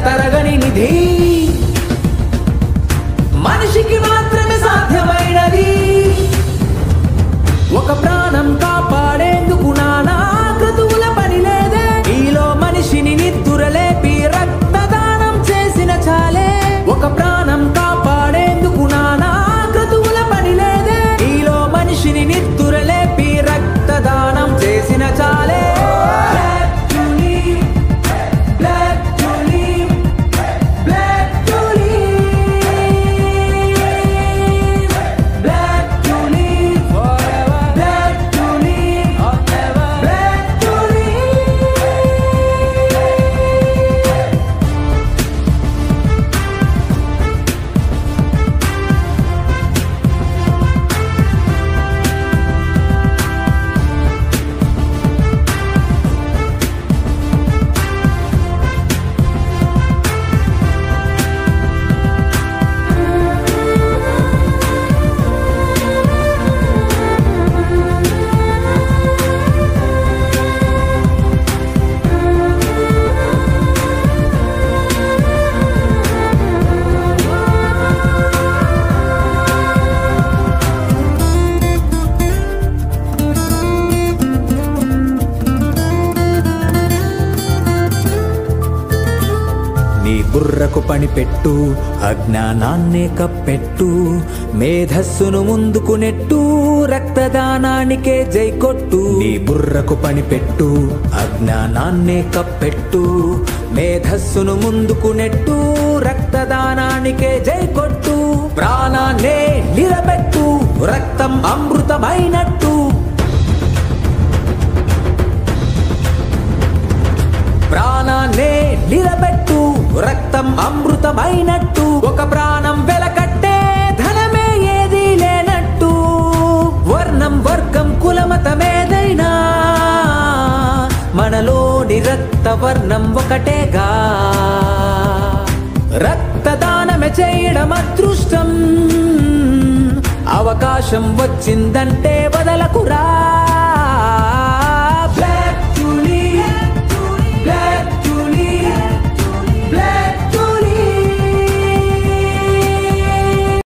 తరగని నిధి మనిషికి మాత్రమే సాధ్యమైనది ఒక ప్రాణం కాపాడేందుకు నానా క్రతువుల పని లేదే ఈలో మనిషిని నిద్దురలేపి రక్తదానం చేసిన చాలే ఒక ప్రాణం కాపాడేందుకు నానా క్రతువుల పని లేదే ఈలో మనిషిని నిద్దురలేపి రక్తదానం చేసిన చాలే నీ బుర్రకు పని పెట్టు అజ్ఞానాన్నే కప్పెట్టు మేధస్సును ముందుకు నెట్టు రక్తదానానికే జై కొట్టు నీ బుర్రకు పని పెట్టు అజ్ఞానాన్నే కప్పెట్టు మేధస్సును ముందుకు నెట్టు రక్తదానానికే జై కొట్టు ప్రాణాన్నే నిలబెట్టు రక్తం అమృతమైనట్టు ప్రాణాన్నే నిలబెట్టు రక్తం అమృతమైనట్టు ఒక ప్రాణం వెలకట్టే ధనమే ఏదీ లేనట్టు వర్ణం వర్గం కులమతమేదైనా మనలోని రక్త వర్ణం ఒకటేగా రక్తదానమే చేయడం అదృష్టం అవకాశం వచ్చిందంటే వదలకురా